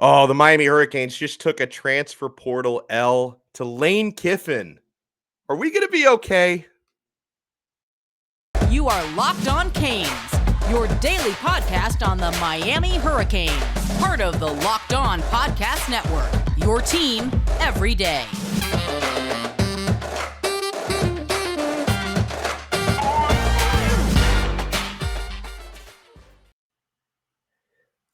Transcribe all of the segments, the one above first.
Oh, the Miami Hurricanes just took a transfer portal L to Lane Kiffin. Are we going to be okay? You are Locked On Canes, your daily podcast on the Miami Hurricanes. Part of the Locked On Podcast Network, your team every day.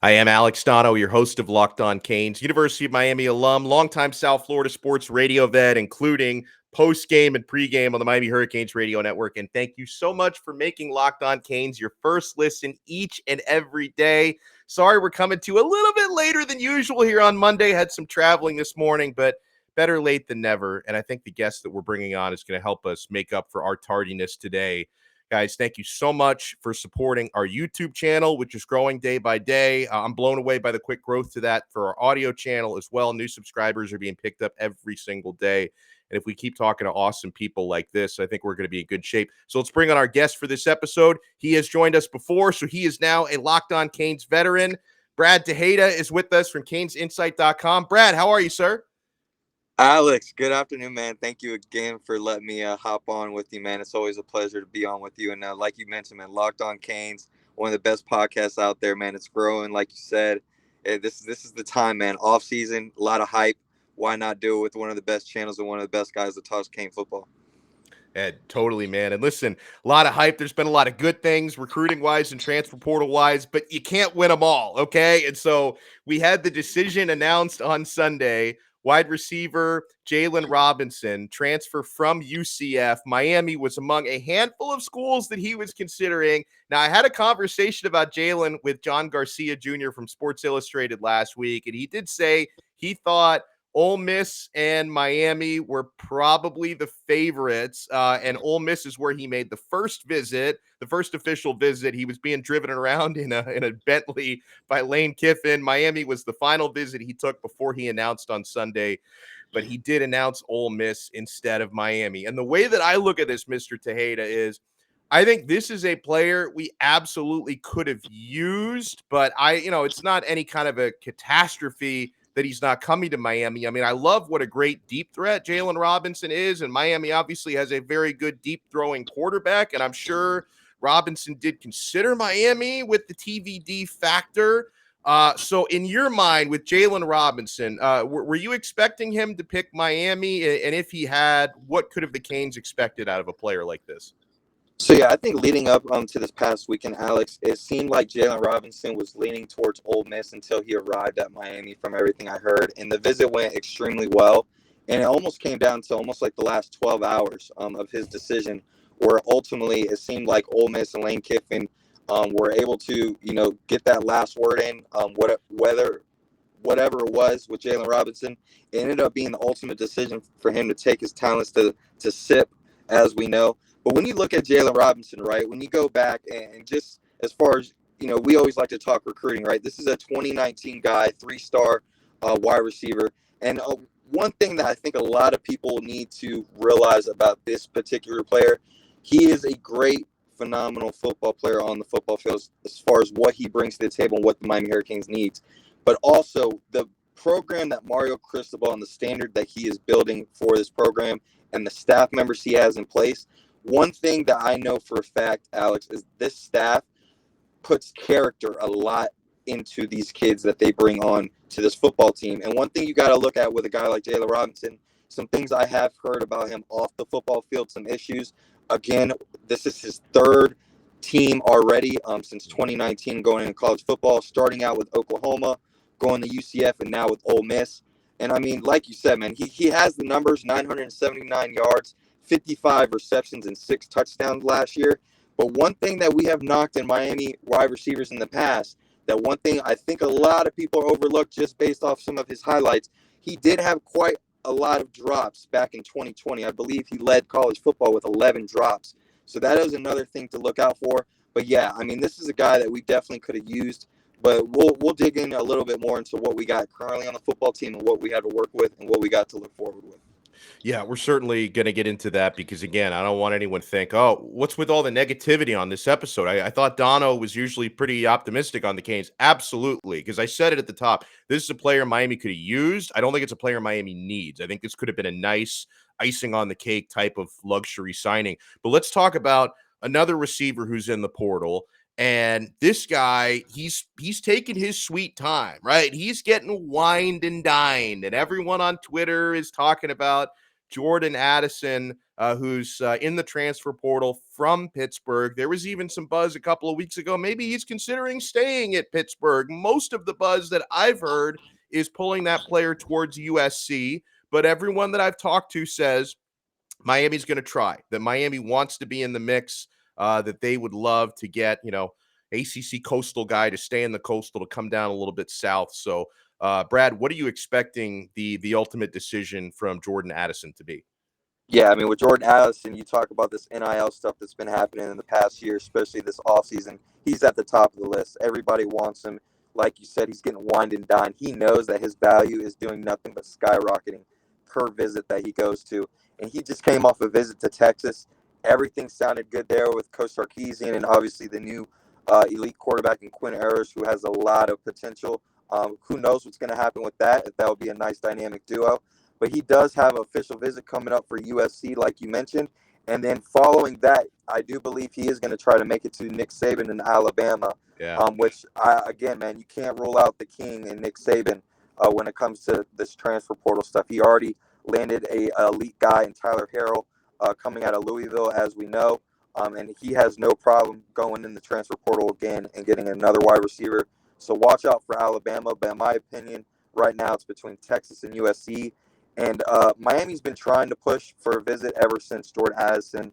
I am Alex Donno, your host of Locked On Canes, University of Miami alum, longtime South Florida sports radio vet, including post-game and pre-game on the Miami Hurricanes radio network. And thank you so much for making Locked On Canes your first listen each and every day. Sorry, we're coming to a little bit later than usual here on Monday. Had some traveling this morning, but better late than never. And I think the guest that we're bringing on is going to help us make up for our tardiness today. Guys, thank you so much for supporting our YouTube channel, which is growing day by day. I'm blown away by the quick growth to that for our audio channel as well. New subscribers are being picked up every single day. And if we keep talking to awesome people like this, I think we're going to be in good shape. So let's bring on our guest for this episode. He has joined us before, so he is now a Locked On Canes veteran. Brad Tejeda is with us from CanesInsight.com. Brad, how are you, sir? Alex, good afternoon, man. Thank you again for letting me hop on with you, man. It's always a pleasure to be on with you. And like you mentioned, man, Locked On Canes, one of the best podcasts out there, man. It's growing, like you said. This is the time, man. Off season, a lot of hype. Why not do it with one of the best channels and one of the best guys that talks Cane football? Yeah, totally, man. And listen, a lot of hype. There's been a lot of good things recruiting-wise and transfer portal-wise, but you can't win them all, okay? And so we had the decision announced on Sunday. Wide receiver Jaylon Robinson, transfer from UCF. Miami was among a handful of schools that he was considering. Now, I had a conversation about Jaylon with John Garcia Jr. from Sports Illustrated last week, and he did say he thought Ole Miss and Miami were probably the favorites, and Ole Miss is where he made the first visit, the first official visit. He was being driven around in a Bentley by Lane Kiffin. Miami was the final visit he took before he announced on Sunday, but he did announce Ole Miss instead of Miami. And the way that I look at this, Mr. Tejeda, is I think this is a player we absolutely could have used, but it's not any kind of a catastrophe that he's not coming to Miami. I mean, I love what a great deep threat Jaylon Robinson is, and Miami obviously has a very good deep throwing quarterback, and I'm sure Robinson did consider Miami with the TVD factor. So in your mind with Jaylon Robinson, were you expecting him to pick Miami? And if he had, what could have the Canes expected out of a player like this? So, yeah, I think leading up to this past weekend, Alex, it seemed like Jaylon Robinson was leaning towards Ole Miss until he arrived at Miami from everything I heard. And the visit went extremely well. And it almost came down to almost like the last 12 hours of his decision, where ultimately it seemed like Ole Miss and Lane Kiffin were able to, get that last word in, whatever it was with Jaylon Robinson. It ended up being the ultimate decision for him to take his talents to SIP, as we know. But when you look at Jaylon Robinson, right, when you go back and just as far as, we always like to talk recruiting, right? This is a 2019 guy, 3-star wide receiver. And one thing that I think a lot of people need to realize about this particular player, he is a great, phenomenal football player on the football field as far as what he brings to the table and what the Miami Hurricanes needs. But also the program that Mario Cristobal and the standard that he is building for this program and the staff members he has in place. One thing that I know for a fact, Alex, is this staff puts character a lot into these kids that they bring on to this football team. And one thing you got to look at with a guy like Jaylon Robinson, some things I have heard about him off the football field, some issues. Again, this is his third team already since 2019 going into college football, starting out with Oklahoma, going to UCF, and now with Ole Miss. And, I mean, like you said, man, he has the numbers, 979 yards, 55 receptions and 6 touchdowns last year. But one thing that we have knocked in Miami wide receivers in the past, that one thing I think a lot of people overlooked just based off some of his highlights, he did have quite a lot of drops back in 2020. I believe he led college football with 11 drops. So that is another thing to look out for. But, yeah, I mean, this is a guy that we definitely could have used. But we'll dig in a little bit more into what we got currently on the football team and what we had to work with and what we got to look forward with. Yeah, we're certainly going to get into that because, again, I don't want anyone to think, oh, what's with all the negativity on this episode? I thought Donno was usually pretty optimistic on the Canes. Absolutely, because I said it at the top. This is a player Miami could have used. I don't think it's a player Miami needs. I think this could have been a nice icing on the cake type of luxury signing. But let's talk about another receiver who's in the portal. And this guy, he's taking his sweet time, right? He's getting wined and dined, and everyone on Twitter is talking about Jordan Addison, who's in the transfer portal from Pittsburgh. There was even some buzz a couple of weeks ago. Maybe he's considering staying at Pittsburgh. Most of the buzz that I've heard is pulling that player towards USC, but everyone that I've talked to says Miami's going to try, that Miami wants to be in the mix, that they would love to get, ACC Coastal guy to stay in the Coastal to come down a little bit south. So, Brad, what are you expecting the ultimate decision from Jordan Addison to be? Yeah, I mean, with Jordan Addison, you talk about this NIL stuff that's been happening in the past year, especially this offseason. He's at the top of the list. Everybody wants him. Like you said, he's getting wined and dined. He knows that his value is doing nothing but skyrocketing per visit that he goes to. And he just came off a visit to Texas. Everything sounded good there with Coach Sarkisian and obviously the new elite quarterback in Quinn Ewers, who has a lot of potential. Who knows what's going to happen with that? If that would be a nice dynamic duo. But he does have an official visit coming up for USC, like you mentioned. And then following that, I do believe he is going to try to make it to Nick Saban in Alabama, which, again, man, you can't rule out the king and Nick Saban when it comes to this transfer portal stuff. He already landed a elite guy in Tyler Harrell coming out of Louisville, as we know. And he has no problem going in the transfer portal again and getting another wide receiver. So watch out for Alabama. But in my opinion, right now it's between Texas and USC. And Miami's been trying to push for a visit ever since Jordan Addison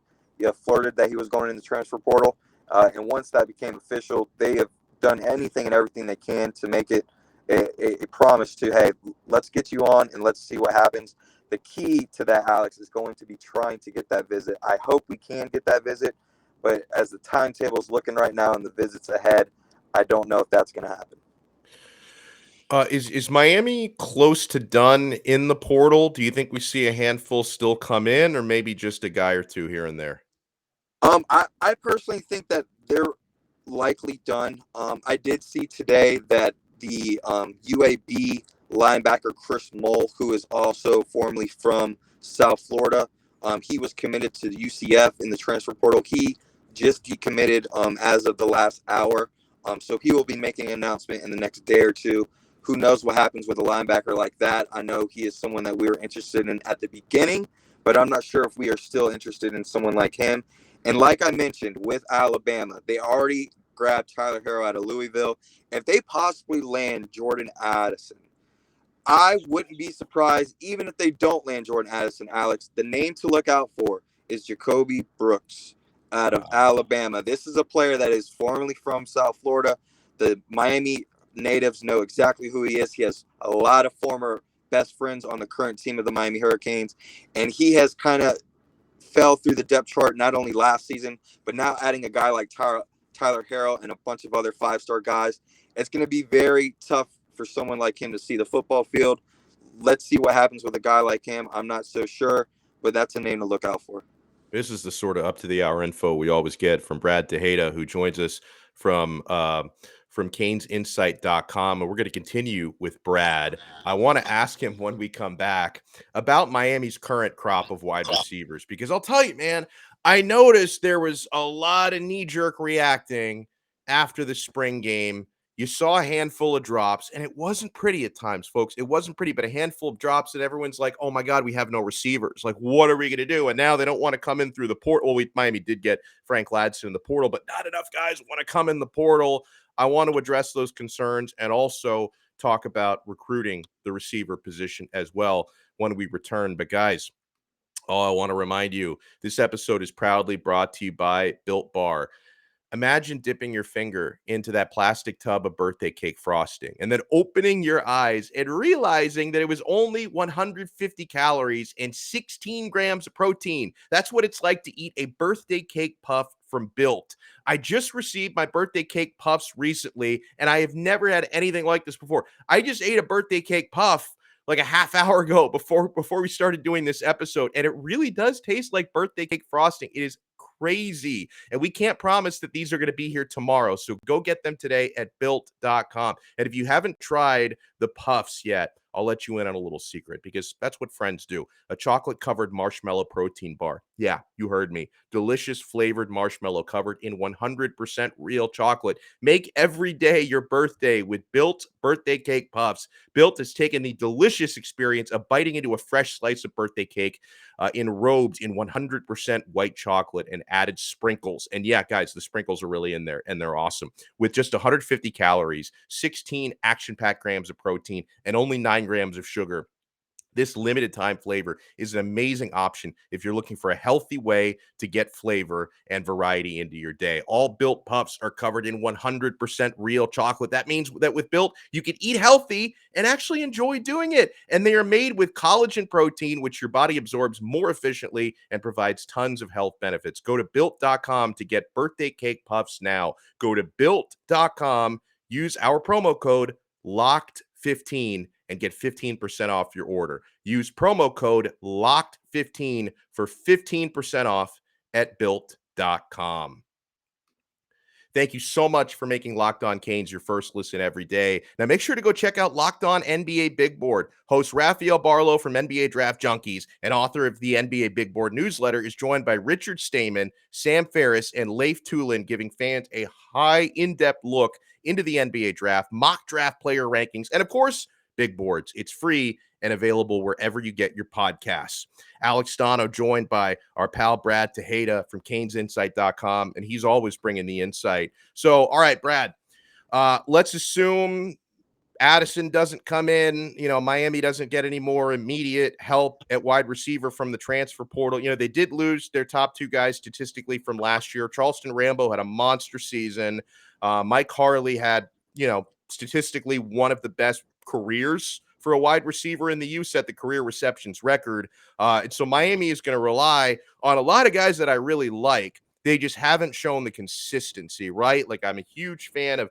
flirted that he was going in the transfer portal. And once that became official, they have done anything and everything they can to make it a promise to, hey, let's get you on and let's see what happens. The key to that, Alex, is going to be trying to get that visit. I hope we can get that visit, but as the timetable is looking right now and the visits ahead, I don't know if that's going to happen. Is Miami close to done in the portal? Do you think we see a handful still come in, or maybe just a guy or two here and there? I personally think that they're likely done. I did see today that the UAB linebacker Chris Mull, who is also formerly from South Florida, he was committed to UCF in the transfer portal. He just decommitted as of the last hour. So he will be making an announcement in the next day or two. Who knows what happens with a linebacker like that? I know he is someone that we were interested in at the beginning, but I'm not sure if we are still interested in someone like him. And like I mentioned, with Alabama, they already grabbed Tyler Harrell out of Louisville. If they possibly land Jordan Addison, I wouldn't be surprised even if they don't land Jordan Addison, Alex. The name to look out for is Jacoby Brooks out of Alabama. This is a player that is formerly from South Florida. The Miami natives know exactly who he is. He has a lot of former best friends on the current team of the Miami Hurricanes, and he has kind of fell through the depth chart not only last season, but now adding a guy like Tyler Harrell and a bunch of other five-star guys. It's going to be very tough for someone like him to see the football field. Let's see what happens with a guy like him. I'm not so sure, but that's a name to look out for. This is the sort of up-to-the-hour info we always get from Brad Tejeda, who joins us from CanesInsight.com. And we're going to continue with Brad. I want to ask him when we come back about Miami's current crop of wide receivers, because I'll tell you, man, I noticed there was a lot of knee-jerk reacting after the spring game. You saw a handful of drops, and it wasn't pretty at times, folks. It wasn't pretty, but a handful of drops, and everyone's like, oh, my God, we have no receivers. Like, what are we going to do? And now they don't want to come in through the portal. Well, Miami did get Frank Ladson in the portal, but not enough guys want to come in the portal. I want to address those concerns and also talk about recruiting the receiver position as well when we return. But, guys, I want to remind you, this episode is proudly brought to you by Built Bar. Imagine dipping your finger into that plastic tub of birthday cake frosting and then opening your eyes and realizing that it was only 150 calories and 16 grams of protein. That's what it's like to eat a birthday cake puff from Built. I just received my birthday cake puffs recently, and I have never had anything like this before. I just ate a birthday cake puff like a half hour ago before we started doing this episode, and it really does taste like birthday cake frosting. It is crazy. And we can't promise that these are going to be here tomorrow. So go get them today at built.com. And if you haven't tried the puffs yet, I'll let you in on a little secret, because that's what friends do. A chocolate covered marshmallow protein bar. Yeah, you heard me. Delicious flavored marshmallow covered in 100% real chocolate. Make every day your birthday with Built birthday cake puffs. Built has taken the delicious experience of biting into a fresh slice of birthday cake enrobed in 100% white chocolate and added sprinkles. And yeah, guys, the sprinkles are really in there, and they're awesome. With just 150 calories, 16 action-packed grams of protein, and only 9 grams of sugar, this limited time flavor is an amazing option if you're looking for a healthy way to get flavor and variety into your day. All Built Puffs are covered in 100% real chocolate. That means that with Built, you can eat healthy and actually enjoy doing it. And they are made with collagen protein, which your body absorbs more efficiently and provides tons of health benefits. Go to Built.com to get birthday cake puffs now. Go to Built.com, use our promo code LOCKED15 and get 15% off your order. Use promo code LOCKED15 for 15% off at built.com. Thank you so much for making Locked On Canes your first listen every day. Now, make sure to go check out Locked On NBA Big Board. Host Rafael Barlow from NBA Draft Junkies and author of the NBA Big Board newsletter is joined by Richard Stayman, Sam Ferris, and Leif Tulin, giving fans a high, in-depth look into the NBA draft, mock draft player rankings, and of course, Big Boards. It's free and available wherever you get your podcasts. Alex Donno joined by our pal Brad Tejeda from CanesInsight.com, and he's always bringing the insight. So, all right, Brad, let's assume Addison doesn't come in. Miami doesn't get any more immediate help at wide receiver from the transfer portal. They did lose their top 2 guys statistically from last year. Charleston Rambo had a monster season. Mike Harley had, statistically one of the best careers for a wide receiver in the U, set the career receptions record. And so Miami is going to rely on a lot of guys that I really like. They just haven't shown the consistency, right? Like, I'm a huge fan of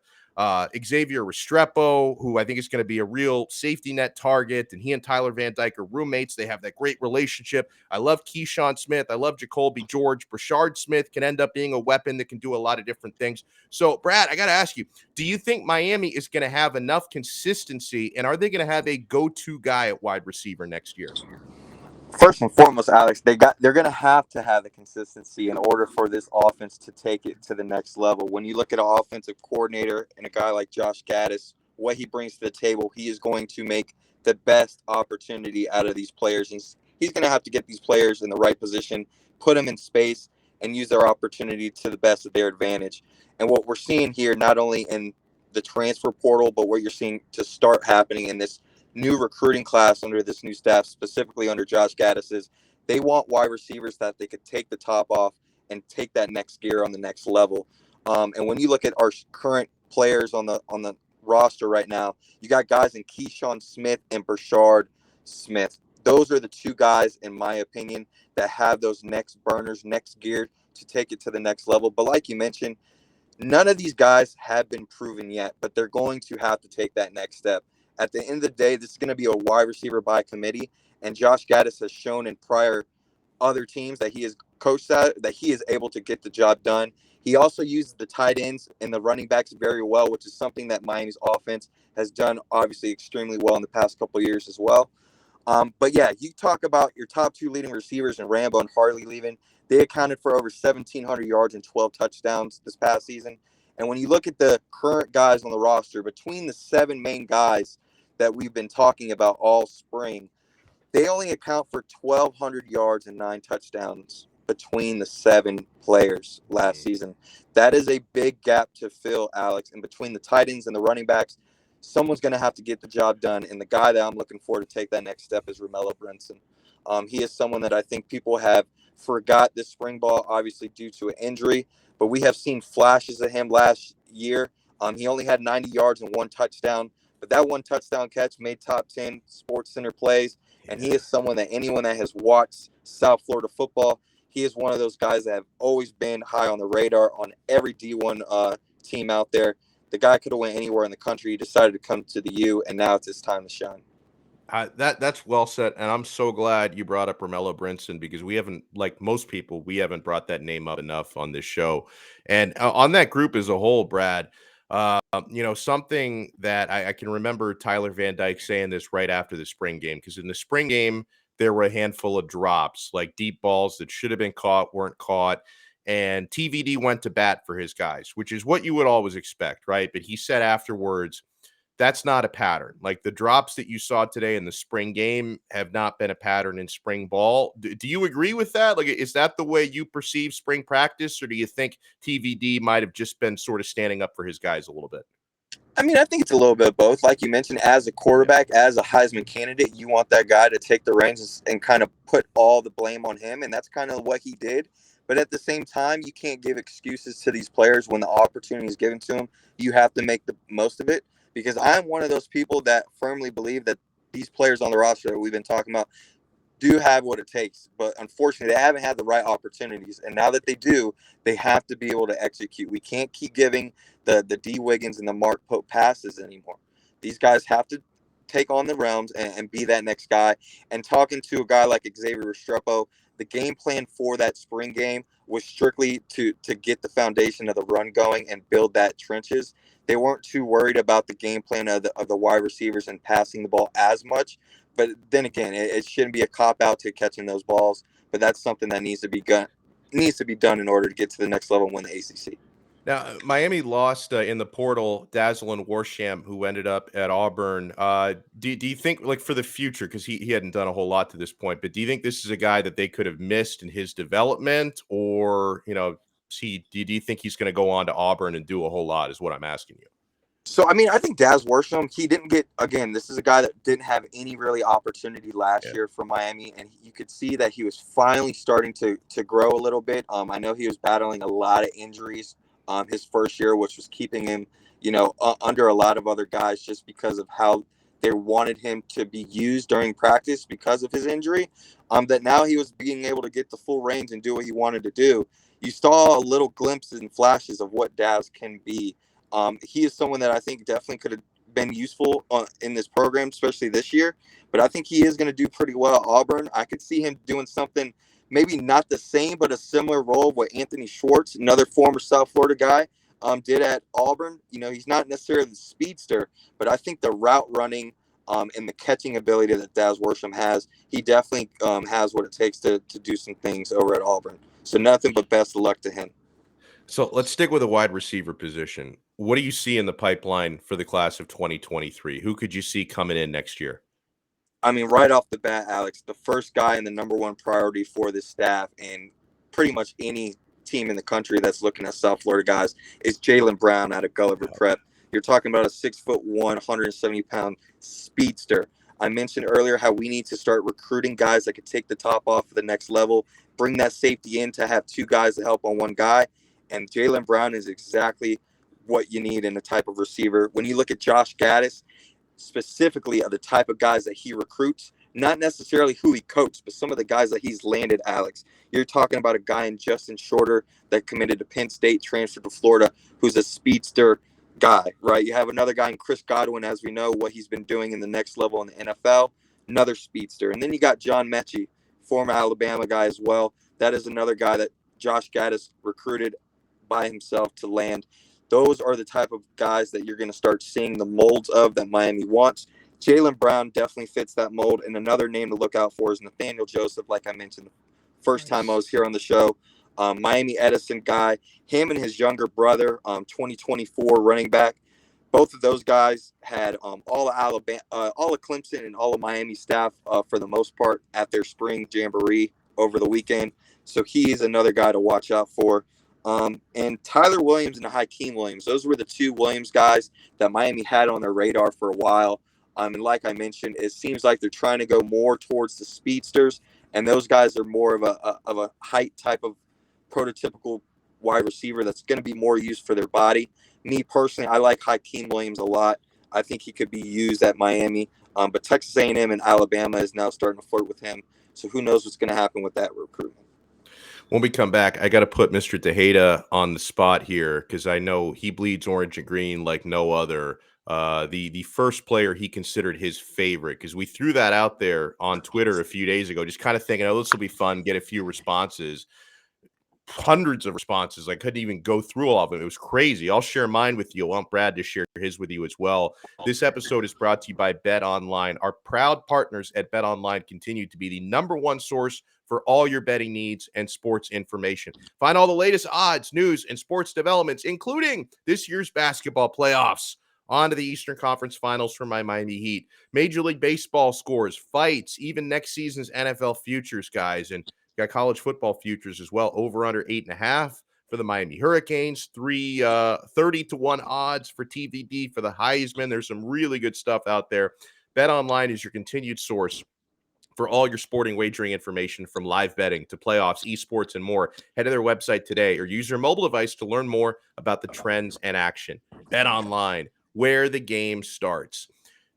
Xavier Restrepo, who I think is going to be a real safety net target, and he and Tyler Van Dyke are roommates. They have that great relationship. I love Keyshawn Smith. I love Jacoby George. Brashard Smith can end up being a weapon that can do a lot of different things. So, Brad, I got to ask you, do you think Miami is going to have enough consistency, and are they going to have a go-to guy at wide receiver next year? First and foremost, Alex, they're going to have the consistency in order for this offense to take it to the next level. When you look at an offensive coordinator and a guy like Josh Gaddis, what he brings to the table, he is going to make the best opportunity out of these players. He's going to have to get these players in the right position, put them in space, and use their opportunity to the best of their advantage. And what we're seeing here, not only in the transfer portal, but what you're seeing to start happening in this new recruiting class under this new staff, specifically under Josh Gaddis, is they want wide receivers that they could take the top off and take that next gear on the next level. And when you look at our current players on the roster right now, you got guys in Keyshawn Smith and Brashard Smith. Those are the 2 guys, in my opinion, that have those next burners, next gear to take it to the next level. But like you mentioned, none of these guys have been proven yet, but they're going to have to take that next step. At the end of the day, this is going to be a wide receiver by committee, and Josh Gaddis has shown in prior other teams that he has coached that he is able to get the job done. He also uses the tight ends and the running backs very well, which is something that Miami's offense has done obviously extremely well in the past couple of years as well. But yeah, you talk about your top 2 leading receivers and Rambo and Harley leaving. They accounted for over 1,700 yards and 12 touchdowns this past season. And when you look at the current guys on the roster, between the 7 main guys that we've been talking about all spring, they only account for 1,200 yards and 9 touchdowns between the 7 players last season. That is a big gap to fill, Alex. And between the tight ends and the running backs, someone's going to have to get the job done. And the guy that I'm looking for to take that next step is Romello Brinson. He is someone that I think people have forgot this spring ball, obviously due to an injury, but we have seen flashes of him last year. He only had 90 yards and 1 touchdown, but that 1 touchdown catch made top 10 Sports Center plays, and he is someone that anyone that has watched South Florida football, he is one of those guys that have always been high on the radar on every D1 team out there. The guy could have went anywhere in the country. He decided to come to the U, and now it's his time to shine. That's well said, and I'm so glad you brought up Romello Brinson because we haven't, like most people, we haven't brought that name up enough on this show, and on that group as a whole, Brad. Something that I can remember Tyler Van Dyke saying this right after the spring game, because in the spring game there were a handful of drops, like deep balls that should have been caught weren't caught, and TVD went to bat for his guys, which is what you would always expect, right? But he said afterwards that's not a pattern. Like the drops that you saw today in the spring game have not been a pattern in spring ball. Do you agree with that? Like, is that the way you perceive spring practice, or do you think TVD might have just been sort of standing up for his guys a little bit? I mean, I think it's a little bit of both. Like you mentioned, as a quarterback, as a Heisman candidate, you want that guy to take the reins and kind of put all the blame on him. And that's kind of what he did. But at the same time, you can't give excuses to these players when the opportunity is given to them. You have to make the most of it, because I'm one of those people that firmly believe that these players on the roster that we've been talking about do have what it takes. But unfortunately, they haven't had the right opportunities. And now that they do, they have to be able to execute. We can't keep giving the D. Wiggins and the Mark Pope passes anymore. These guys have to take on the realms and be that next guy. And talking to a guy like Xavier Restrepo, the game plan for that spring game was strictly to get the foundation of the run going and build that trenches. They weren't too worried about the game plan of the wide receivers and passing the ball as much. But then again, it shouldn't be a cop-out to catching those balls. But that's something that needs to be done in order to get to the next level and win the ACC. Now, Miami lost in the portal Jaylon Worsham, who ended up at Auburn. Do you think, like, for the future, because he hadn't done a whole lot to this point, but do you think this is a guy that they could have missed in his development, or do you think he's going to go on to Auburn and do a whole lot? Is what I'm asking you. So, I mean, I think Daz Worsham, he didn't get, again, this is a guy that didn't have any really opportunity last year for Miami, and you could see that he was finally starting to grow a little bit. I know he was battling a lot of injuries his first year, which was keeping him, under a lot of other guys just because of how they wanted him to be used during practice because of his injury. That now he was being able to get the full range and do what he wanted to do. You saw little glimpses and flashes of what Daz can be. He is someone that I think definitely could have been useful in this program, especially this year. But I think he is going to do pretty well at Auburn. I could see him doing something, maybe not the same, but a similar role of what Anthony Schwartz, another former South Florida guy, did at Auburn. He's not necessarily the speedster, but I think the route running and the catching ability that Daz Worsham has, he definitely has what it takes to do some things over at Auburn. So nothing but best of luck to him. So let's stick with the wide receiver position. What do you see in the pipeline for the class of 2023? Who could you see coming in next year? I mean, right off the bat, Alex, the first guy and the number one priority for this staff and pretty much any team in the country that's looking at South Florida guys is Jaylen Brown out of Gulliver Prep. You're talking about a 6'1", 170-pound speedster. I mentioned earlier how we need to start recruiting guys that could take the top off of the next level, bring that safety in to have two guys to help on one guy. And Jaylen Brown is exactly what you need in the type of receiver. When you look at Josh Gaddis, specifically of the type of guys that he recruits, not necessarily who he coached, but some of the guys that he's landed, Alex. You're talking about a guy in Justin Shorter that committed to Penn State, transferred to Florida, who's a speedster guy, right? You have another guy in Chris Godwin, as we know, what he's been doing in the next level in the NFL, another speedster. And then you got John Mechie, former Alabama guy as well. That is another guy that Josh Gaddis recruited by himself to land. Those are the type of guys that you're going to start seeing the molds of that Miami wants. Jaylen Brown definitely fits that mold. And another name to look out for is Nathaniel Joseph, like I mentioned the first time I was here on the show. Miami Edison guy, him and his younger brother, 2024 running back. Both of those guys had all of Alabama, all of Clemson and all of Miami staff for the most part at their spring jamboree over the weekend. So he's another guy to watch out for. And Tyler Williams and Hakeem Williams, those were the two Williams guys that Miami had on their radar for a while. And like I mentioned, it seems like they're trying to go more towards the speedsters, and those guys are more of a height type of prototypical wide receiver that's going to be more used for their body. Me personally, I like Hakeem Williams a lot. I think he could be used at Miami, but Texas A&M and Alabama is now starting to flirt with him. So who knows what's going to happen with that recruitment. When we come back, I got to put Mr. Tejeda on the spot here because I know he bleeds orange and green like no other. the first player he considered his favorite, because we threw that out there on Twitter a few days ago, just kind of thinking, oh, this will be fun, get a few responses. Hundreds of responses. I couldn't even go through all of them. It was crazy. I'll share mine with you. I want Brad to share his with you as well. This episode is brought to you by Bet Online. Our proud partners at Bet Online continue to be the number one source for all your betting needs and sports information. Find all the latest odds, news, and sports developments, including this year's basketball playoffs. On to the Eastern Conference Finals for my Miami Heat. Major League Baseball scores, fights, even next season's NFL futures, guys. And got college football futures as well. Over under 8.5 for the Miami Hurricanes. 30-1 odds for TVD for the Heisman. There's some really good stuff out there. Bet Online is your continued source for all your sporting wagering information, from live betting to playoffs, esports, and more. Head to their website today or use your mobile device to learn more about the trends and action. Bet Online, where the game starts.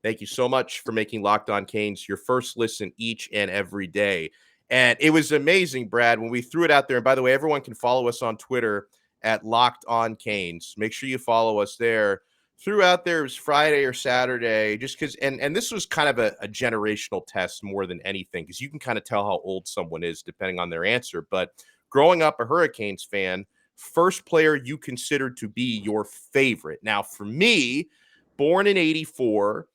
Thank you so much for making Locked On Canes your first listen each and every day. And it was amazing, Brad, when we threw it out there. And by the way, everyone can follow us on Twitter at Locked On Canes. Make sure you follow us there. Threw out there, it was Friday or Saturday, just because, and this was kind of a generational test more than anything, because you can kind of tell how old someone is depending on their answer. But growing up a Hurricanes fan, first player you considered to be your favorite. Now, for me, born in 84,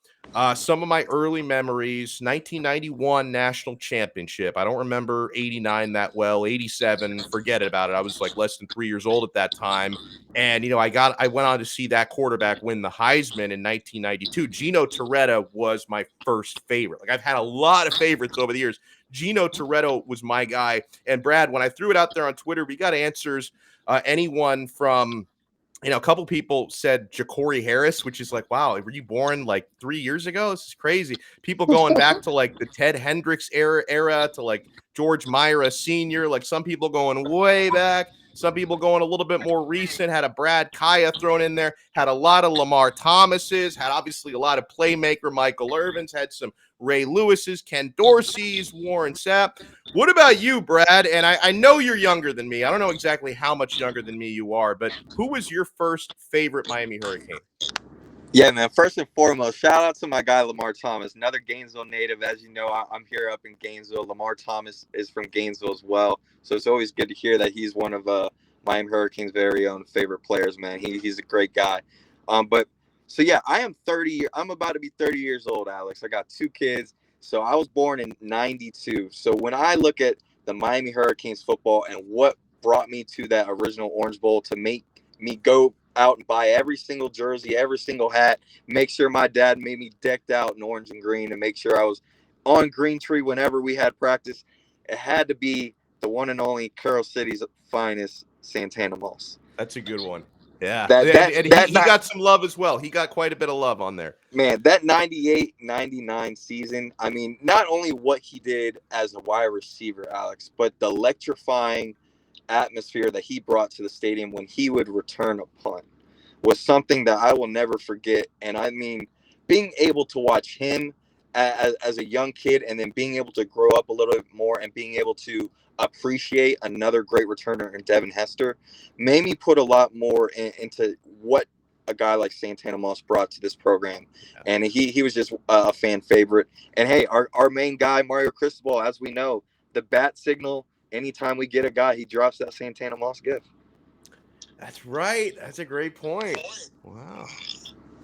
some of my early memories, 1991 national championship. I don't remember 89 that well. 87, forget about it. I was like less than 3 years old at that time. And, I went on to see that quarterback win the Heisman in 1992. Gino Toretta was my first favorite. Like, I've had a lot of favorites over the years. Gino Toretta was my guy. And Brad, when I threw it out there on Twitter, we got answers. Anyone from, a couple people said Ja'Cory Harris, which is like, wow, were you born like 3 years ago? This is crazy. People going back to like the Ted Hendricks era to like George Myra Sr. Like, some people going way back. Some people going a little bit more recent. Had a Brad Kaya thrown in there. Had a lot of Lamar Thomases. Had obviously a lot of playmaker Michael Irvins. Had some Ray Lewis's, Ken Dorsey's, Warren Sapp. What about you, Brad? And I know you're younger than me. I don't know exactly how much younger than me you are, but who was your first favorite Miami Hurricane? Yeah, man. First and foremost, shout out to my guy, Lamar Thomas, another Gainesville native. As you know, I'm here up in Gainesville. Lamar Thomas is from Gainesville as well. So it's always good to hear that he's one of Miami Hurricanes' very own favorite players, man. He's a great guy. So yeah, I am 30. I'm about to be 30 years old, Alex. I got 2 kids. So I was born in 92. So when I look at the Miami Hurricanes football and what brought me to that original Orange Bowl to make me go out and buy every single jersey, every single hat, make sure my dad made me decked out in orange and green, and make sure I was on Green Tree whenever we had practice, it had to be the one and only Carroll City's finest, Santana Moss. That's a good one. Yeah. He got some love as well. He got quite a bit of love on there. Man, that 98-99 season, I mean, not only what he did as a wide receiver, Alex, but the electrifying atmosphere that he brought to the stadium when he would return a punt was something that I will never forget. And I mean, being able to watch him as a young kid, and then being able to grow up a little bit more and being able to appreciate another great returner in Devin Hester made me put a lot more into what a guy like Santana Moss brought to this program. And he was just a fan favorite. And hey, our main guy, Mario Cristobal, as we know, the bat signal, anytime we get a guy, he drops that Santana Moss gift. That's right. That's a great point. Wow.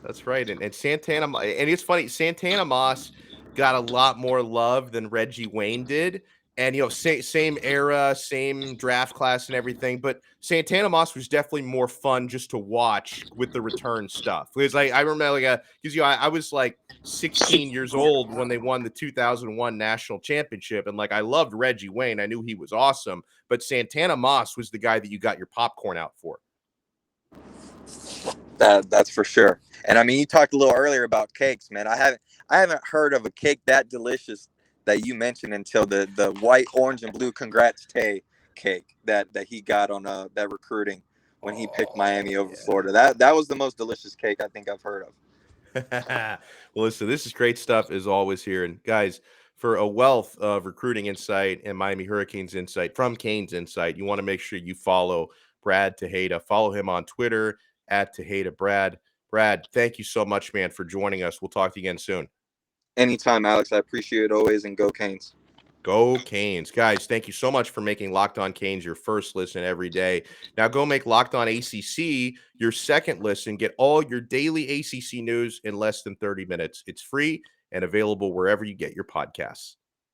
That's right. And Santana, and it's funny, Santana Moss got a lot more love than Reggie Wayne did. And, same era, same draft class and everything. But Santana Moss was definitely more fun just to watch with the return stuff. Because I remember, because I was like 16 years old when they won the 2001 national championship. And I loved Reggie Wayne. I knew he was awesome. But Santana Moss was the guy that you got your popcorn out for. That's for sure. And I mean, you talked a little earlier about cakes, man. I haven't heard of a cake that delicious that you mentioned until the white, orange, and blue Congrats Tay cake that he got on that recruiting when he picked Miami over Florida. That was the most delicious cake I think I've heard of. Well, listen, this is great stuff as always here. And guys, for a wealth of recruiting insight and Miami Hurricanes insight from Canes Insight, you want to make sure you follow Brad Tejeda. Follow him on Twitter at Tejeda Brad. Brad, thank you so much, man, for joining us. We'll talk to you again soon. Anytime, Alex. I appreciate it always, and go Canes. Go Canes. Guys, thank you so much for making Locked On Canes your first listen every day. Now go make Locked On ACC your second listen. Get all your daily ACC news in less than 30 minutes. It's free and available wherever you get your podcasts.